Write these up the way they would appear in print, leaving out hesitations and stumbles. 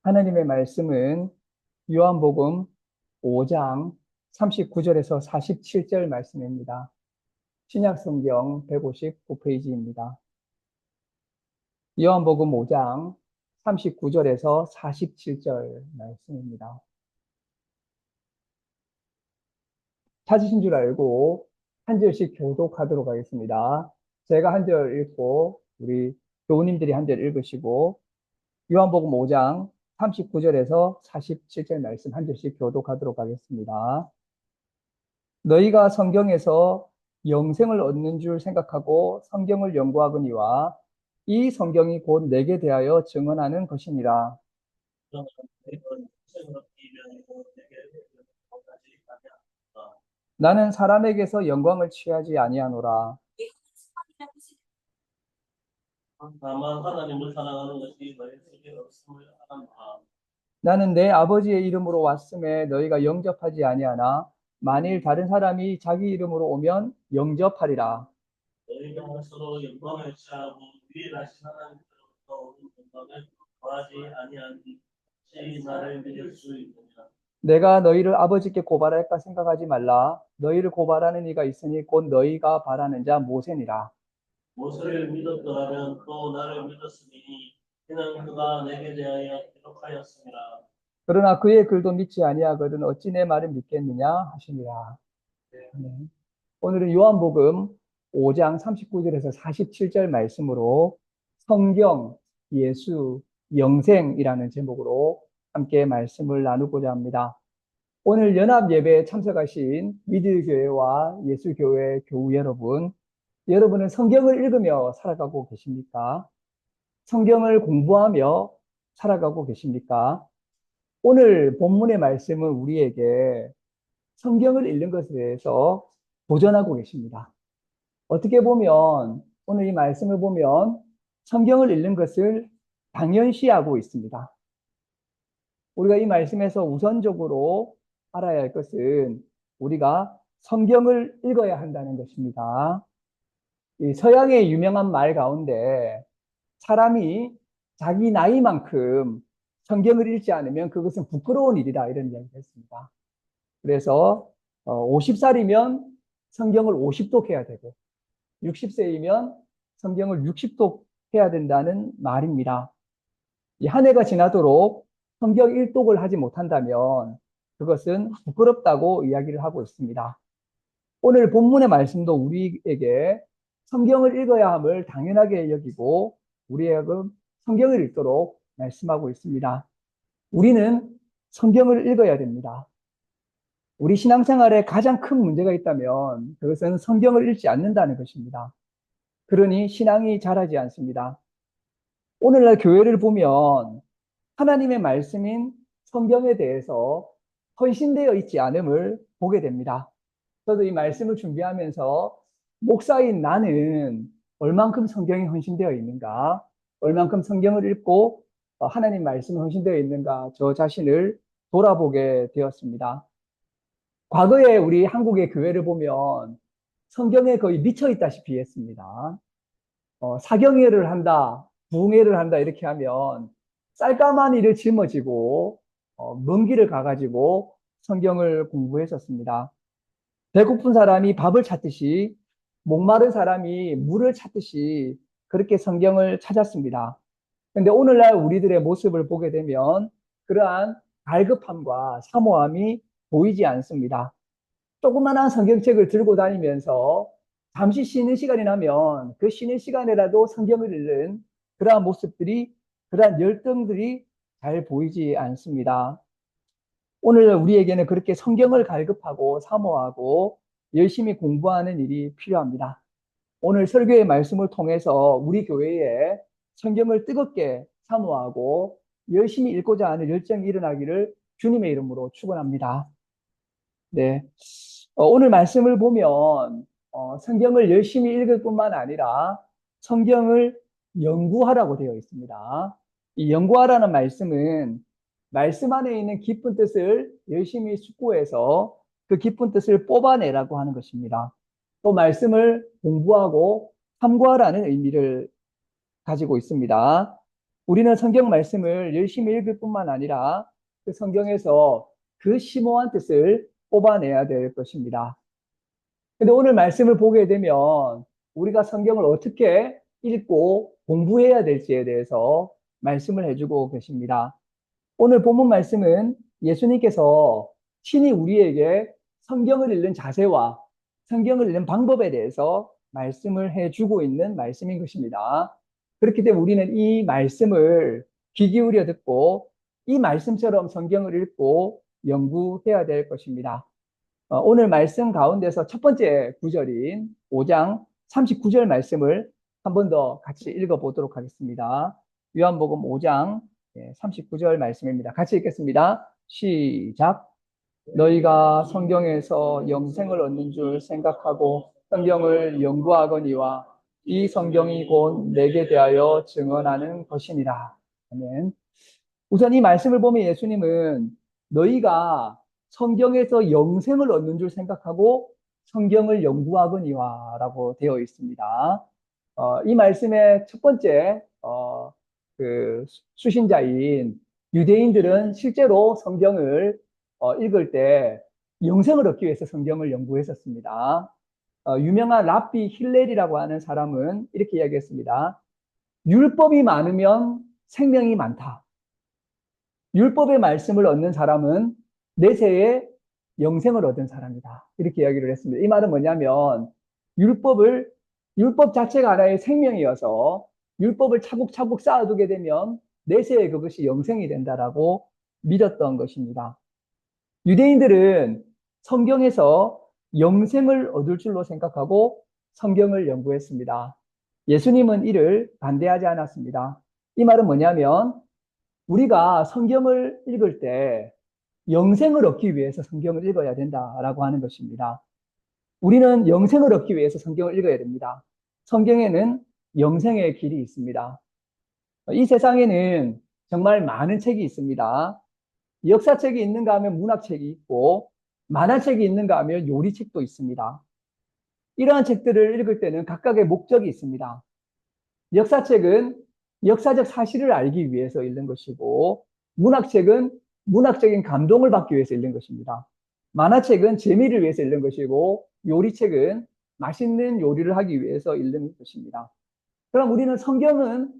하나님의 말씀은 요한복음 5장 39절에서 47절 말씀입니다. 신약성경 159페이지입니다. 요한복음 5장 39절에서 47절 말씀입니다. 찾으신 줄 알고 한 절씩 교독하도록 하겠습니다. 제가 한 절 읽고 우리 교우님들이 한 절 읽으시고 요한복음 5장 39절에서 47절 말씀 한 절씩 교독하도록 하겠습니다. 너희가 성경에서 영생을 얻는 줄 생각하고 성경을 연구하거니와 이 성경이 곧 내게 대하여 증언하는 것이니라. 나는 사람에게서 영광을 취하지 아니하노라. 다만 하나님을 사랑하는 것이 너희 속에 없음을 알아라. 나는 내 아버지의 이름으로 왔음에 너희가 영접하지 아니하나 만일 다른 사람이 자기 이름으로 오면 영접하리라. 너희가 서로 영광을 취하고 유일하신 하나님께로부터 오는 영광을 구하지 아니하니 시 나를 믿을 수 있느냐. 내가 너희를 아버지께 고발할까 생각하지 말라. 너희를 고발하는 이가 있으니 곧 너희가 바라는 자 모세니라. 모세를 믿었더라면 또 나를 믿었으니 이는 그가 내게 대하여 기록하였습니다. 그러나 그의 글도 믿지 아니하거든 어찌 내 말을 믿겠느냐 하시니라. 네. 오늘은 요한복음 5장 39절에서 47절 말씀으로 성경, 예수, 영생이라는 제목으로 함께 말씀을 나누고자 합니다. 오늘 연합 예배에 참석하신 미들교회와 예수교회 교우 여러분, 여러분은 성경을 읽으며 살아가고 계십니까? 성경을 공부하며 살아가고 계십니까? 오늘 본문의 말씀은 우리에게 성경을 읽는 것에 대해서 도전하고 계십니다. 어떻게 보면 오늘 이 말씀을 보면 성경을 읽는 것을 당연시하고 있습니다. 우리가 이 말씀에서 우선적으로 알아야 할 것은 우리가 성경을 읽어야 한다는 것입니다. 이 서양의 유명한 말 가운데 사람이 자기 나이만큼 성경을 읽지 않으면 그것은 부끄러운 일이다 이런 이야기를 했습니다. 그래서 50살이면 성경을 50독 해야 되고 60세이면 성경을 60독 해야 된다는 말입니다. 이 한 해가 지나도록 성경 1독을 하지 못한다면 그것은 부끄럽다고 이야기를 하고 있습니다. 오늘 본문의 말씀도 우리에게 성경을 읽어야 함을 당연하게 여기고 우리에게 성경을 읽도록 말씀하고 있습니다. 우리는 성경을 읽어야 됩니다. 우리 신앙생활에 가장 큰 문제가 있다면 그것은 성경을 읽지 않는다는 것입니다. 그러니 신앙이 자라지 않습니다. 오늘날 교회를 보면 하나님의 말씀인 성경에 대해서 헌신되어 있지 않음을 보게 됩니다. 저도 이 말씀을 준비하면서 목사인 나는 얼만큼 성경에 헌신되어 있는가, 얼만큼 성경을 읽고 하나님 말씀에 헌신되어 있는가 저 자신을 돌아보게 되었습니다. 과거에 우리 한국의 교회를 보면 성경에 거의 미쳐 있다시피 했습니다. 사경회를 한다, 부흥회를 한다 이렇게 하면 쌀까마니를 짊어지고 먼 길을 가가지고 성경을 공부했었습니다. 배고픈 사람이 밥을 찾듯이 목마른 사람이 물을 찾듯이 그렇게 성경을 찾았습니다. 그런데 오늘날 우리들의 모습을 보게 되면 그러한 갈급함과 사모함이 보이지 않습니다. 조그만한 성경책을 들고 다니면서 잠시 쉬는 시간이 나면 그 쉬는 시간에라도 성경을 읽는 그러한 모습들이, 그러한 열정들이 잘 보이지 않습니다. 오늘 우리에게는 그렇게 성경을 갈급하고 사모하고 열심히 공부하는 일이 필요합니다. 오늘 설교의 말씀을 통해서 우리 교회에 성경을 뜨겁게 사모하고 열심히 읽고자 하는 열정이 일어나기를 주님의 이름으로 축원합니다. 네. 오늘 말씀을 보면 성경을 열심히 읽을 뿐만 아니라 성경을 연구하라고 되어 있습니다. 이 연구하라는 말씀은 말씀 안에 있는 깊은 뜻을 열심히 숙고해서 그 깊은 뜻을 뽑아내라고 하는 것입니다. 또 말씀을 공부하고 참고하라는 의미를 가지고 있습니다. 우리는 성경 말씀을 열심히 읽을 뿐만 아니라 그 성경에서 그 심오한 뜻을 뽑아내야 될 것입니다. 근데 오늘 말씀을 보게 되면 우리가 성경을 어떻게 읽고 공부해야 될지에 대해서 말씀을 해주고 계십니다. 오늘 본문 말씀은 예수님께서 친히 우리에게 성경을 읽는 자세와 성경을 읽는 방법에 대해서 말씀을 해주고 있는 말씀인 것입니다. 그렇기 때문에 우리는 이 말씀을 귀 기울여 듣고 이 말씀처럼 성경을 읽고 연구해야 될 것입니다. 오늘 말씀 가운데서 첫 번째 구절인 5장 39절 말씀을 한 번 더 같이 읽어보도록 하겠습니다. 요한복음 5장 39절 말씀입니다. 같이 읽겠습니다. 시작. 너희가 성경에서 영생을 얻는 줄 생각하고 성경을 연구하거니와 이 성경이 곧 내게 대하여 증언하는 것이니라. 아멘. 우선 이 말씀을 보면 예수님은 너희가 성경에서 영생을 얻는 줄 생각하고 성경을 연구하거니와 라고 되어 있습니다. 이 말씀의 첫 번째 그 수신자인 유대인들은 실제로 성경을 읽을 때 영생을 얻기 위해서 성경을 연구했었습니다. 유명한 랍비 힐렐이라고 하는 사람은 이렇게 이야기했습니다. 율법이 많으면 생명이 많다. 율법의 말씀을 얻는 사람은 내세에 영생을 얻은 사람이다. 이렇게 이야기를 했습니다. 이 말은 뭐냐면 율법 자체가 하나의 생명이어서 율법을 차곡차곡 쌓아두게 되면 내세에 그것이 영생이 된다라고 믿었던 것입니다. 유대인들은 성경에서 영생을 얻을 줄로 생각하고 성경을 연구했습니다. 예수님은 이를 반대하지 않았습니다. 이 말은 뭐냐면 우리가 성경을 읽을 때 영생을 얻기 위해서 성경을 읽어야 된다라고 하는 것입니다. 우리는 영생을 얻기 위해서 성경을 읽어야 됩니다. 성경에는 영생의 길이 있습니다. 이 세상에는 정말 많은 책이 있습니다. 역사책이 있는가 하면 문학책이 있고, 만화책이 있는가 하면 요리책도 있습니다. 이러한 책들을 읽을 때는 각각의 목적이 있습니다. 역사책은 역사적 사실을 알기 위해서 읽는 것이고, 문학책은 문학적인 감동을 받기 위해서 읽는 것입니다. 만화책은 재미를 위해서 읽는 것이고, 요리책은 맛있는 요리를 하기 위해서 읽는 것입니다. 그럼 우리는 성경은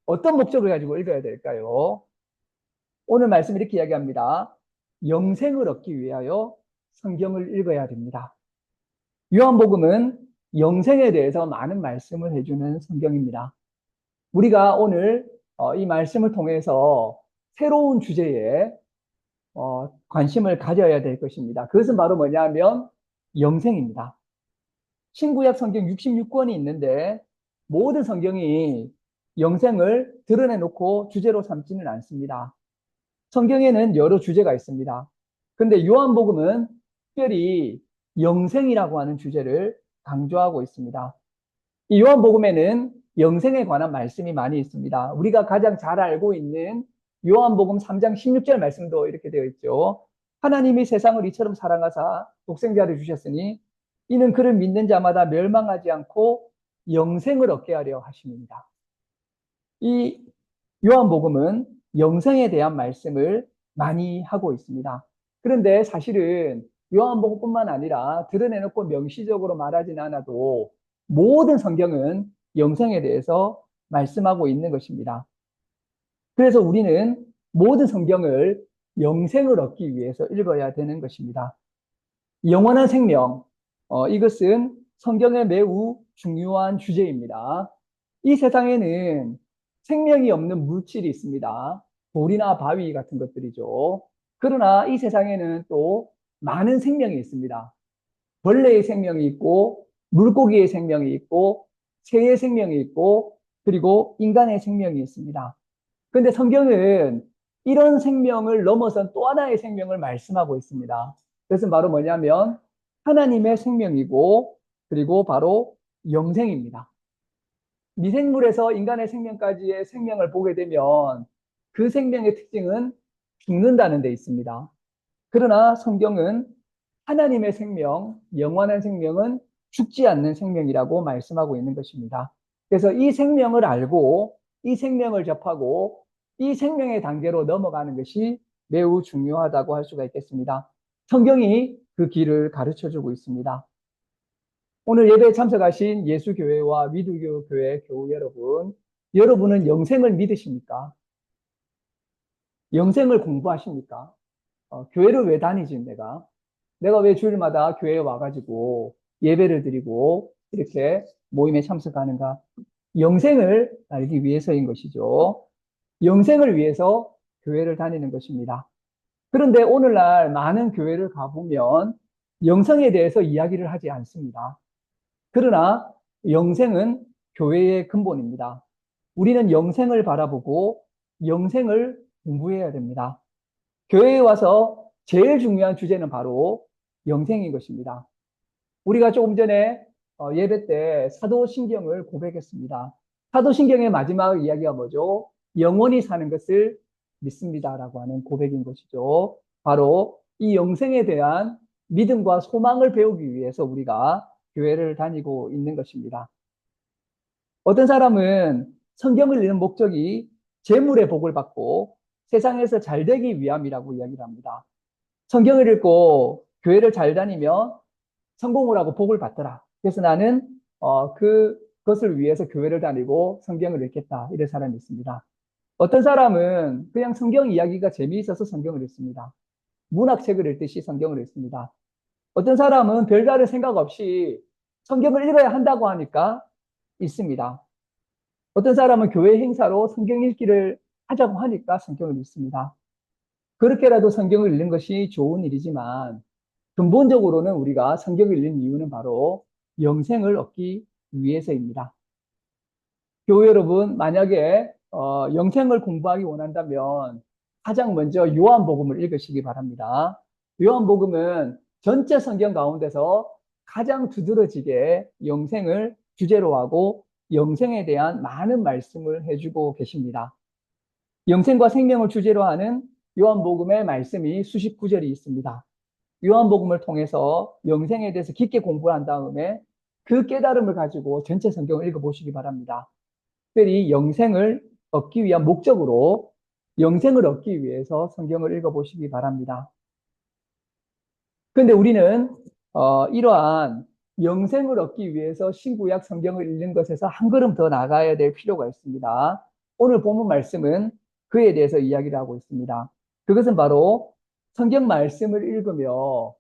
어떤 목적을 가지고 읽어야 될까요? 오늘 말씀 이렇게 이야기합니다. 영생을 얻기 위하여 성경을 읽어야 됩니다. 요한복음은 영생에 대해서 많은 말씀을 해주는 성경입니다. 우리가 오늘 이 말씀을 통해서 새로운 주제에 관심을 가져야 될 것입니다. 그것은 바로 뭐냐면 영생입니다. 신구약 성경 66권이 있는데 모든 성경이 영생을 드러내놓고 주제로 삼지는 않습니다. 성경에는 여러 주제가 있습니다. 근데 요한복음은 특별히 영생이라고 하는 주제를 강조하고 있습니다. 이 요한복음에는 영생에 관한 말씀이 많이 있습니다. 우리가 가장 잘 알고 있는 요한복음 3장 16절 말씀도 이렇게 되어 있죠. 하나님이 세상을 이처럼 사랑하사 독생자를 주셨으니 이는 그를 믿는 자마다 멸망하지 않고 영생을 얻게 하려 하심입니다. 이 요한복음은 영생에 대한 말씀을 많이 하고 있습니다. 그런데 사실은 요한복음뿐만 아니라 드러내놓고 명시적으로 말하진 않아도 모든 성경은 영생에 대해서 말씀하고 있는 것입니다. 그래서 우리는 모든 성경을 영생을 얻기 위해서 읽어야 되는 것입니다. 영원한 생명, 이것은 성경의 매우 중요한 주제입니다. 이 세상에는 생명이 없는 물질이 있습니다. 돌이나 바위 같은 것들이죠. 그러나 이 세상에는 또 많은 생명이 있습니다. 벌레의 생명이 있고, 물고기의 생명이 있고, 새의 생명이 있고, 그리고 인간의 생명이 있습니다. 그런데 성경은 이런 생명을 넘어선 또 하나의 생명을 말씀하고 있습니다. 그것은 바로 뭐냐면 하나님의 생명이고, 그리고 바로 영생입니다. 미생물에서 인간의 생명까지의 생명을 보게 되면 그 생명의 특징은 죽는다는 데 있습니다. 그러나 성경은 하나님의 생명, 영원한 생명은 죽지 않는 생명이라고 말씀하고 있는 것입니다. 그래서 이 생명을 알고 이 생명을 접하고 이 생명의 단계로 넘어가는 것이 매우 중요하다고 할 수가 있겠습니다. 성경이 그 길을 가르쳐 주고 있습니다. 오늘 예배에 참석하신 예수교회와 위두교 교회 교우 여러분, 여러분은 영생을 믿으십니까? 영생을 공부하십니까? 교회를 왜 다니지, 내가? 내가 왜 주일마다 교회에 와가지고 예배를 드리고 이렇게 모임에 참석하는가? 영생을 알기 위해서인 것이죠. 영생을 위해서 교회를 다니는 것입니다. 그런데 오늘날 많은 교회를 가보면 영생에 대해서 이야기를 하지 않습니다. 그러나 영생은 교회의 근본입니다. 우리는 영생을 바라보고 영생을 공부해야 됩니다. 교회에 와서 제일 중요한 주제는 바로 영생인 것입니다. 우리가 조금 전에 예배 때 사도신경을 고백했습니다. 사도신경의 마지막 이야기가 뭐죠? 영원히 사는 것을 믿습니다라고 하는 고백인 것이죠. 바로 이 영생에 대한 믿음과 소망을 배우기 위해서 우리가 교회를 다니고 있는 것입니다. 어떤 사람은 성경을 읽는 목적이 재물의 복을 받고 세상에서 잘 되기 위함이라고 이야기를 합니다. 성경을 읽고 교회를 잘 다니면 성공을 하고 복을 받더라. 그래서 나는 그것을 위해서 교회를 다니고 성경을 읽겠다. 이런 사람이 있습니다. 어떤 사람은 그냥 성경 이야기가 재미있어서 성경을 읽습니다. 문학책을 읽듯이 성경을 읽습니다. 어떤 사람은 별다른 생각 없이 성경을 읽어야 한다고 하니까 읽습니다. 어떤 사람은 교회 행사로 성경 읽기를 하자고 하니까 성경을 읽습니다. 그렇게라도 성경을 읽는 것이 좋은 일이지만 근본적으로는 우리가 성경을 읽는 이유는 바로 영생을 얻기 위해서입니다. 교회 여러분, 만약에 영생을 공부하기 원한다면 가장 먼저 요한복음을 읽으시기 바랍니다. 요한복음은 전체 성경 가운데서 가장 두드러지게 영생을 주제로 하고 영생에 대한 많은 말씀을 해주고 계십니다. 영생과 생명을 주제로 하는 요한복음의 말씀이 수십 구절이 있습니다. 요한복음을 통해서 영생에 대해서 깊게 공부한 다음에 그 깨달음을 가지고 전체 성경을 읽어보시기 바랍니다. 특별히 영생을 얻기 위한 목적으로 영생을 얻기 위해서 성경을 읽어보시기 바랍니다. 그런데 우리는 이러한 영생을 얻기 위해서 신구약 성경을 읽는 것에서 한 걸음 더 나가야 될 필요가 있습니다. 오늘 본문 말씀은 그에 대해서 이야기를 하고 있습니다. 그것은 바로 성경 말씀을 읽으며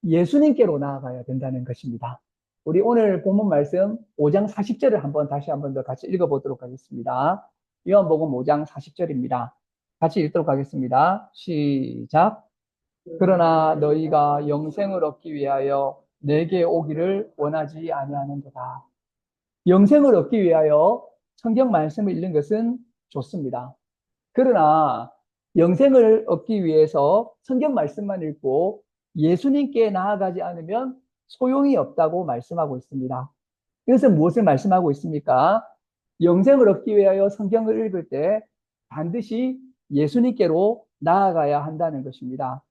예수님께로 나아가야 된다는 것입니다. 우리 오늘 본문 말씀 5장 40절을 다시 한번 더 같이 읽어보도록 하겠습니다. 요한복음 5장 40절입니다. 같이 읽도록 하겠습니다. 시작. 그러나 너희가 영생을 얻기 위하여 내게 오기를 원하지 아니하는도다. 영생을 얻기 위하여 성경 말씀을 읽는 것은 좋습니다. 그러나 영생을 얻기 위해서 성경 말씀만 읽고 예수님께 나아가지 않으면 소용이 없다고 말씀하고 있습니다. 이것은 무엇을 말씀하고 있습니까? 영생을 얻기 위하여 성경을 읽을 때 반드시 예수님께로 나아가야 한다는 것입니다.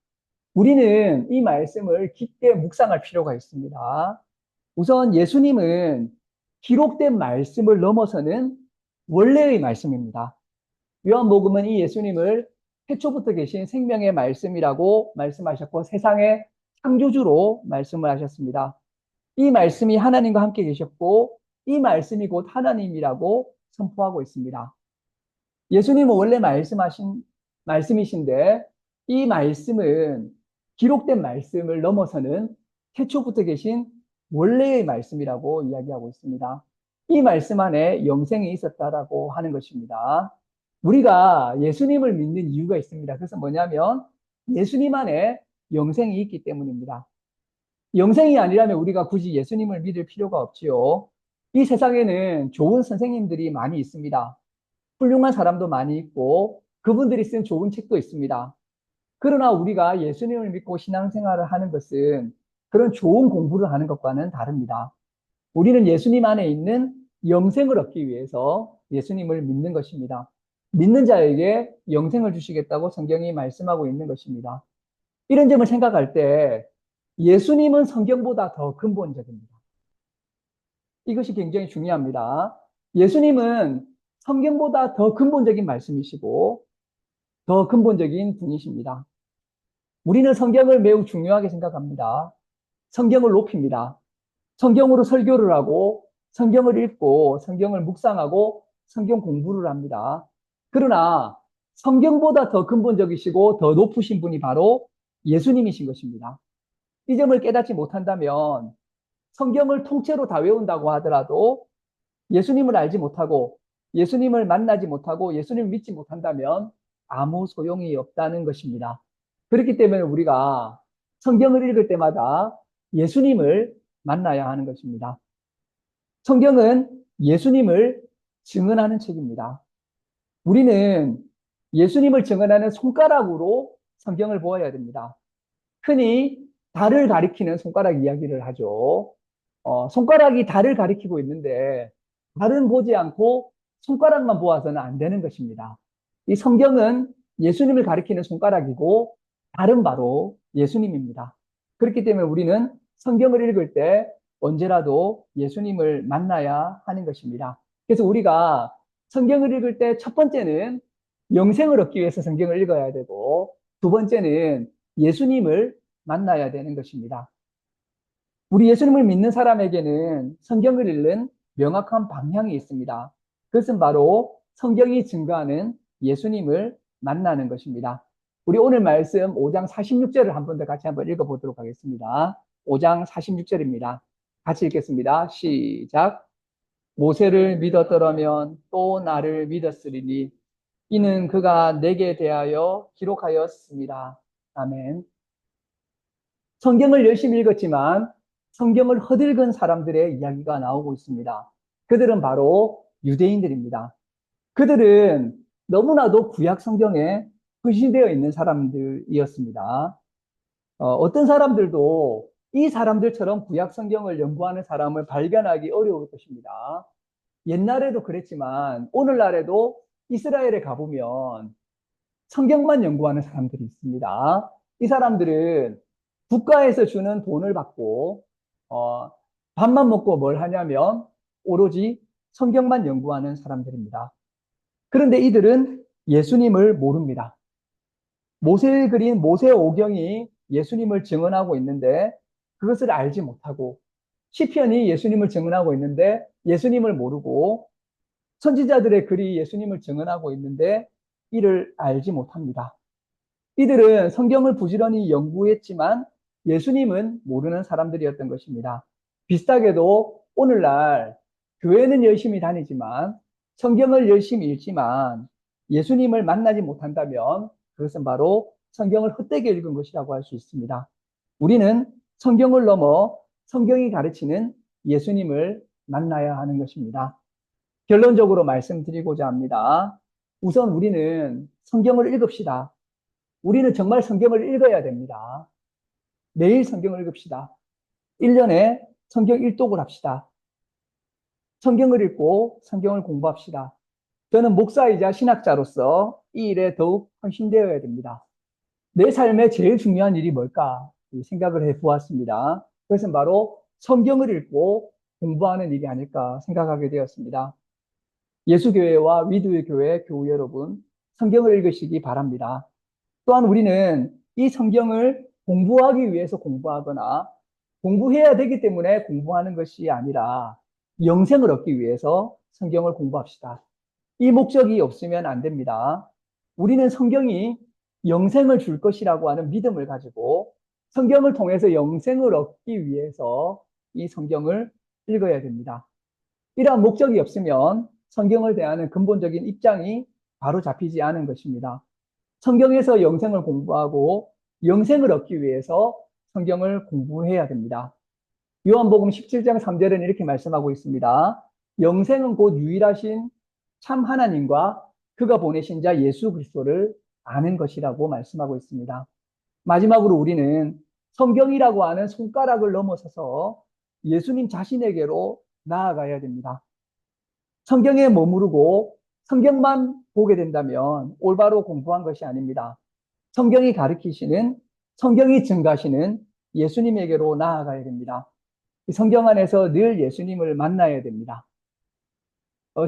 우리는 이 말씀을 깊게 묵상할 필요가 있습니다. 우선 예수님은 기록된 말씀을 넘어서는 원래의 말씀입니다. 요한복음은 이 예수님을 태초부터 계신 생명의 말씀이라고 말씀하셨고 세상의 창조주로 말씀을 하셨습니다. 이 말씀이 하나님과 함께 계셨고 이 말씀이 곧 하나님이라고 선포하고 있습니다. 예수님은 원래 말씀이신데 이 말씀은 기록된 말씀을 넘어서는 태초부터 계신 원래의 말씀이라고 이야기하고 있습니다. 이 말씀 안에 영생이 있었다라고 하는 것입니다. 우리가 예수님을 믿는 이유가 있습니다. 그래서 뭐냐면 예수님 안에 영생이 있기 때문입니다. 영생이 아니라면 우리가 굳이 예수님을 믿을 필요가 없지요. 이 세상에는 좋은 선생님들이 많이 있습니다. 훌륭한 사람도 많이 있고 그분들이 쓴 좋은 책도 있습니다. 그러나 우리가 예수님을 믿고 신앙생활을 하는 것은 그런 좋은 공부를 하는 것과는 다릅니다. 우리는 예수님 안에 있는 영생을 얻기 위해서 예수님을 믿는 것입니다. 믿는 자에게 영생을 주시겠다고 성경이 말씀하고 있는 것입니다. 이런 점을 생각할 때 예수님은 성경보다 더 근본적입니다. 이것이 굉장히 중요합니다. 예수님은 성경보다 더 근본적인 말씀이시고 더 근본적인 분이십니다. 우리는 성경을 매우 중요하게 생각합니다. 성경을 높입니다. 성경으로 설교를 하고 성경을 읽고 성경을 묵상하고 성경 공부를 합니다. 그러나 성경보다 더 근본적이시고 더 높으신 분이 바로 예수님이신 것입니다. 이 점을 깨닫지 못한다면 성경을 통째로 다 외운다고 하더라도 예수님을 알지 못하고 예수님을 만나지 못하고 예수님을 믿지 못한다면 아무 소용이 없다는 것입니다. 그렇기 때문에 우리가 성경을 읽을 때마다 예수님을 만나야 하는 것입니다. 성경은 예수님을 증언하는 책입니다. 우리는 예수님을 증언하는 손가락으로 성경을 보아야 됩니다. 흔히 달을 가리키는 손가락 이야기를 하죠. 손가락이 달을 가리키고 있는데 달은 보지 않고 손가락만 보아서는 안 되는 것입니다. 이 성경은 예수님을 가리키는 손가락이고 달은 바로 예수님입니다. 그렇기 때문에 우리는 성경을 읽을 때 언제라도 예수님을 만나야 하는 것입니다. 그래서 우리가 성경을 읽을 때 첫 번째는 영생을 얻기 위해서 성경을 읽어야 되고 두 번째는 예수님을 만나야 되는 것입니다. 우리 예수님을 믿는 사람에게는 성경을 읽는 명확한 방향이 있습니다. 그것은 바로 성경이 증거하는 예수님을 만나는 것입니다. 우리 오늘 말씀 5장 46절을 한 번 더 같이 한번 읽어보도록 하겠습니다. 5장 46절입니다. 같이 읽겠습니다. 시작. 모세를 믿었더라면 또 나를 믿었으리니 이는 그가 내게 대하여 기록하였습니다. 아멘. 성경을 열심히 읽었지만 성경을 허들건 사람들의 이야기가 나오고 있습니다. 그들은 바로 유대인들입니다. 그들은 너무나도 구약 성경에 헌신되어 있는 사람들이었습니다. 어떤 사람들도 이 사람들처럼 구약 성경을 연구하는 사람을 발견하기 어려울 것입니다. 옛날에도 그랬지만 오늘날에도 이스라엘에 가보면 성경만 연구하는 사람들이 있습니다. 이 사람들은 국가에서 주는 돈을 받고 밥만 먹고 뭘 하냐면 오로지 성경만 연구하는 사람들입니다. 그런데 이들은 예수님을 모릅니다. 모세에 그린 모세 오경이 예수님을 증언하고 있는데 그것을 알지 못하고 시편이 예수님을 증언하고 있는데 예수님을 모르고 선지자들의 글이 예수님을 증언하고 있는데 이를 알지 못합니다. 이들은 성경을 부지런히 연구했지만 예수님은 모르는 사람들이었던 것입니다. 비슷하게도 오늘날 교회는 열심히 다니지만 성경을 열심히 읽지만 예수님을 만나지 못한다면 그것은 바로 성경을 헛되게 읽은 것이라고 할 수 있습니다. 우리는 성경을 넘어 성경이 가르치는 예수님을 만나야 하는 것입니다. 결론적으로 말씀드리고자 합니다. 우선 우리는 성경을 읽읍시다. 우리는 정말 성경을 읽어야 됩니다. 매일 성경을 읽읍시다. 1년에 성경 1독을 합시다. 성경을 읽고 성경을 공부합시다. 저는 목사이자 신학자로서 이 일에 더욱 헌신되어야 됩니다. 내 삶에 제일 중요한 일이 뭘까? 생각을 해 보았습니다. 그것은 바로 성경을 읽고 공부하는 일이 아닐까 생각하게 되었습니다. 예수교회와 위드의 교회 교우 여러분, 성경을 읽으시기 바랍니다. 또한 우리는 이 성경을 공부하기 위해서 공부하거나 공부해야 되기 때문에 공부하는 것이 아니라 영생을 얻기 위해서 성경을 공부합시다. 이 목적이 없으면 안 됩니다. 우리는 성경이 영생을 줄 것이라고 하는 믿음을 가지고 성경을 통해서 영생을 얻기 위해서 이 성경을 읽어야 됩니다. 이러한 목적이 없으면 성경을 대하는 근본적인 입장이 바로 잡히지 않은 것입니다. 성경에서 영생을 공부하고 영생을 얻기 위해서 성경을 공부해야 됩니다. 요한복음 17장 3절에는 이렇게 말씀하고 있습니다. 영생은 곧 유일하신 참 하나님과 그가 보내신 자 예수 그리스도를 아는 것이라고 말씀하고 있습니다. 마지막으로 우리는 성경이라고 하는 손가락을 넘어서서 예수님 자신에게로 나아가야 됩니다. 성경에 머무르고 성경만 보게 된다면 올바로 공부한 것이 아닙니다. 성경이 가르치시는, 성경이 증가하시는 예수님에게로 나아가야 됩니다. 성경 안에서 늘 예수님을 만나야 됩니다.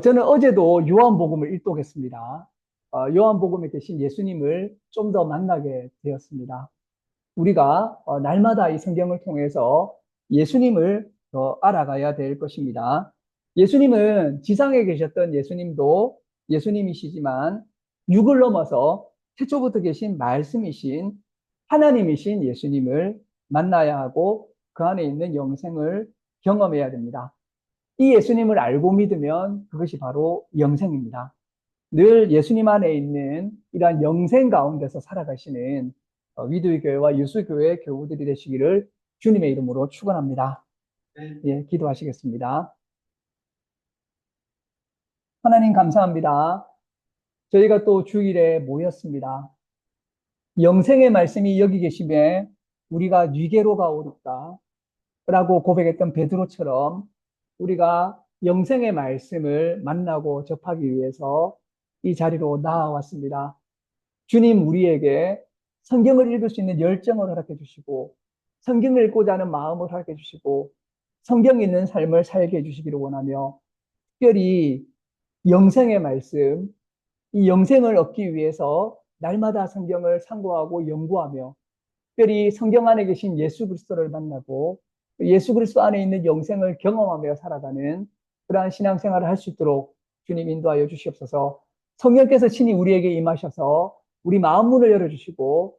저는 어제도 요한복음을 일독했습니다. 요한복음에 계신 예수님을 좀 더 만나게 되었습니다. 우리가 날마다 이 성경을 통해서 예수님을 더 알아가야 될 것입니다. 예수님은 지상에 계셨던 예수님도 예수님이시지만 육을 넘어서 태초부터 계신 말씀이신 하나님이신 예수님을 만나야 하고 그 안에 있는 영생을 경험해야 됩니다. 이 예수님을 알고 믿으면 그것이 바로 영생입니다. 늘 예수님 안에 있는 이러한 영생 가운데서 살아가시는 위도의 교회와 유수교회 교우들이 되시기를 주님의 이름으로 축원합니다. 예, 기도하시겠습니다. 하나님 감사합니다. 저희가 또 주일에 모였습니다. 영생의 말씀이 여기 계심에 우리가 뉘게로가 오르다 라고 고백했던 베드로처럼 우리가 영생의 말씀을 만나고 접하기 위해서 이 자리로 나아왔습니다. 주님 우리에게 성경을 읽을 수 있는 열정을 허락해 주시고 성경을 읽고자 하는 마음을 허락해 주시고 성경 있는 삶을 살게 해주시기를 원하며 특별히 영생의 말씀, 이 영생을 얻기 위해서 날마다 성경을 상고하고 연구하며 특별히 성경 안에 계신 예수 그리스도를 만나고 예수 그리스도 안에 있는 영생을 경험하며 살아가는 그러한 신앙생활을 할 수 있도록 주님 인도하여 주시옵소서. 성령께서 친히 우리에게 임하셔서 우리 마음 문을 열어주시고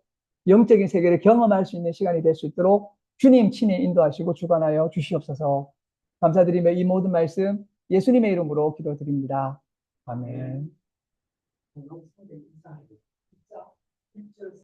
영적인 세계를 경험할 수 있는 시간이 될 수 있도록 주님 친히 인도하시고 주관하여 주시옵소서. 감사드리며 이 모든 말씀 예수님의 이름으로 기도드립니다. 아멘.